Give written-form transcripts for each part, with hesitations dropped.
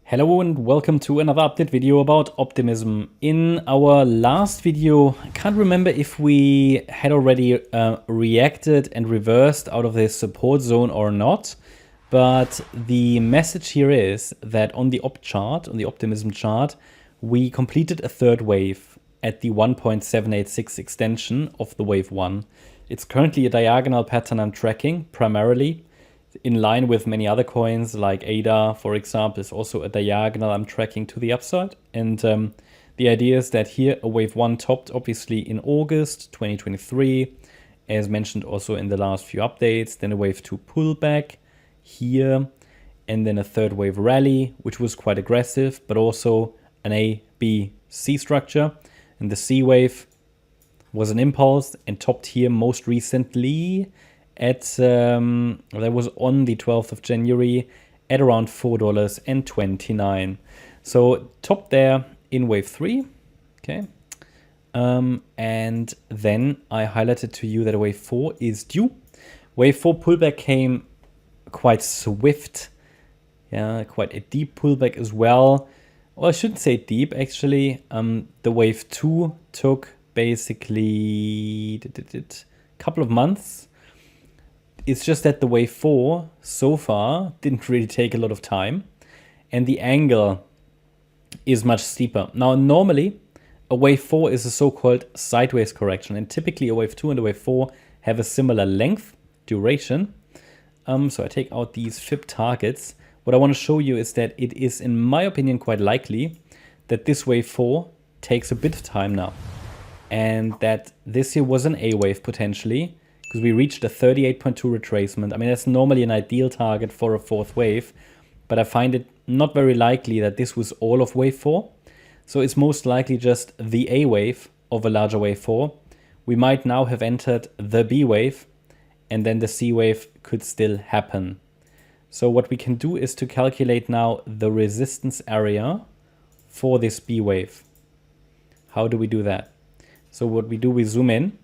Hello and welcome to another update video about optimism. In our last video, I can't remember if we had already reacted and reversed out of this support zone or not, but the message here is that on the on the optimism chart, we completed a third wave at the 1.786 extension of the wave 1. It's currently a diagonal pattern I'm tracking primarily. In line with many other coins like ADA, for example, is also a diagonal I'm tracking to the upside. And the idea is that here a wave 1 topped obviously in August 2023, as mentioned also in the last few updates, then a wave 2 pullback here, and then a third wave rally, which was quite aggressive, but also an A, B, C structure. And the C wave was an impulse and topped here most recently at, that was on the 12th of January at around $4.29. So top there in wave 3, okay. And then I highlighted to you that wave 4 is due. Wave 4 pullback came quite swift, yeah, quite a deep pullback as well. Well, I shouldn't say deep actually. The wave 2 took basically a couple of months. It's just that the wave 4 so far didn't really take a lot of time, and the angle is much steeper. Now, normally a wave 4 is a so-called sideways correction, and typically a wave 2 and a wave 4 have a similar length, duration. So I take out these fib targets. What I want to show you is that it is, in my opinion, quite likely that this wave 4 takes a bit of time now, and that this here was an A wave potentially, because we reached a 38.2 retracement. I mean, that's normally an ideal target for a fourth wave, but I find it not very likely that this was all of wave 4. So it's most likely just the A wave of a larger wave 4. We might now have entered the B wave, and then the C wave could still happen. So what we can do is to calculate now the resistance area for this B wave. How do we do that? So what we do, we zoom in.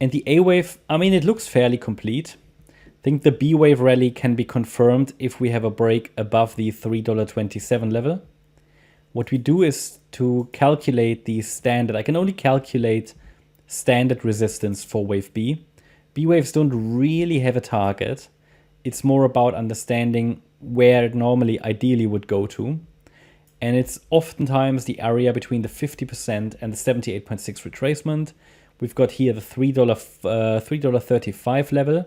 And the A wave, I mean, it looks fairly complete. I think the B wave rally can be confirmed if we have a break above the $3.27 level. What we do is to calculate the standard. I can only calculate standard resistance for wave B. B waves don't really have a target. It's more about understanding where it normally ideally would go to. And it's oftentimes the area between the 50% and the 78.6 retracement. We've got here the $3.35 level.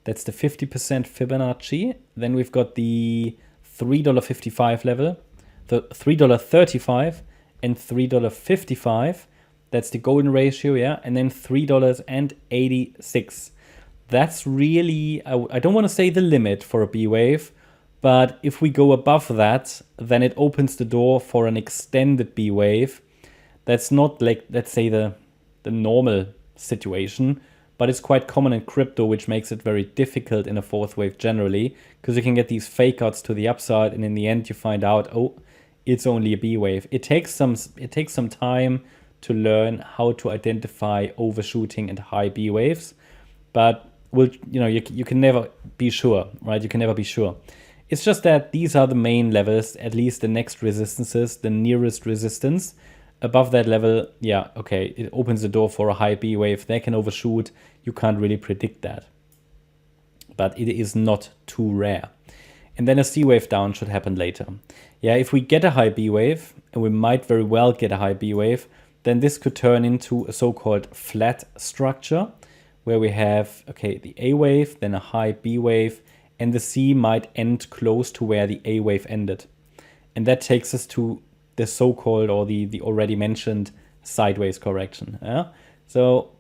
That's the 50% Fibonacci. Then we've got the $3.55 level, the $3.35 and $3.55. That's the golden ratio, yeah. And then $3.86. That's really, I don't want to say the limit for a B wave, but if we go above that, then it opens the door for an extended B wave. That's not like, let's say, the normal situation, but it's quite common in crypto, which makes it very difficult in a fourth wave generally, because you can get these fake outs to the upside, and in the end you find out, oh, it's only a B wave. It takes some time to learn how to identify overshooting and high B waves, but you can never be sure, right? You can never be sure. It's just that these are the main levels, at least the next resistances, the nearest resistance. Above that level, yeah, okay, it opens the door for a high B wave. They can overshoot. You can't really predict that. But it is not too rare. And then a C wave down should happen later. Yeah, if we get a high B wave, and we might very well get a high B wave, then this could turn into a so-called flat structure, where we have, okay, the A wave, then a high B wave, and the C might end close to where the A wave ended. And that takes us to the so-called, or the already mentioned, sideways correction. Yeah? So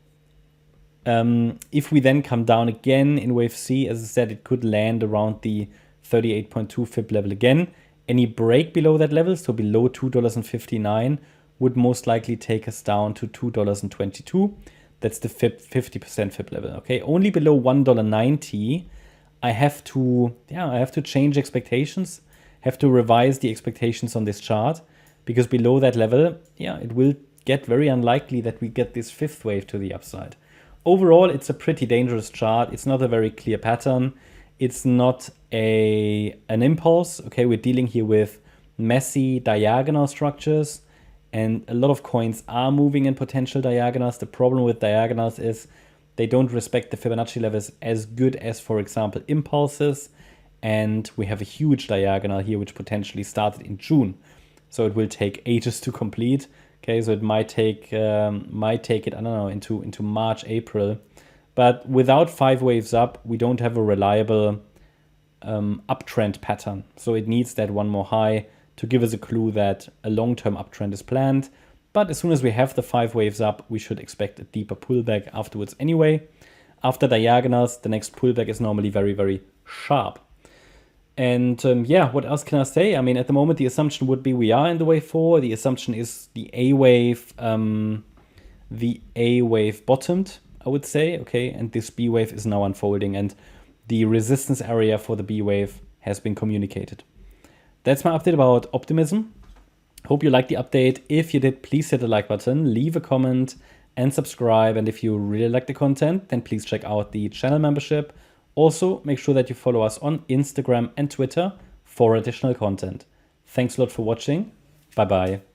if we then come down again in wave C, as I said, it could land around the 38.2 fib level again. Any break below that level, so below $2.59, would most likely take us down to $2.22. That's the 50% fib level. Okay, only below $1.90, I have to change expectations, have to revise the expectations on this chart. Because below that level, yeah, it will get very unlikely that we get this fifth wave to the upside. Overall, it's a pretty dangerous chart. It's not a very clear pattern. It's not an impulse. Okay, we're dealing here with messy diagonal structures, and a lot of coins are moving in potential diagonals. The problem with diagonals is they don't respect the Fibonacci levels as good as, for example, impulses. And we have a huge diagonal here, which potentially started in June. So it will take ages to complete. Okay, so it might take it, I don't know, into March, April. But without 5 waves up, we don't have a reliable uptrend pattern. So it needs that one more high to give us a clue that a long-term uptrend is planned. But as soon as we have the 5 waves up, we should expect a deeper pullback afterwards anyway. After diagonals, the next pullback is normally very, very sharp. And yeah, what else can I say? I mean, at the moment, the assumption would be we are in the wave 4. The assumption is the A wave bottomed, I would say. Okay, and this B wave is now unfolding, and the resistance area for the B wave has been communicated. That's my update about optimism. Hope you liked the update. If you did, please hit the like button, leave a comment, and subscribe. And if you really like the content, then please check out the channel membership. Also, make sure that you follow us on Instagram and Twitter for additional content. Thanks a lot for watching. Bye-bye.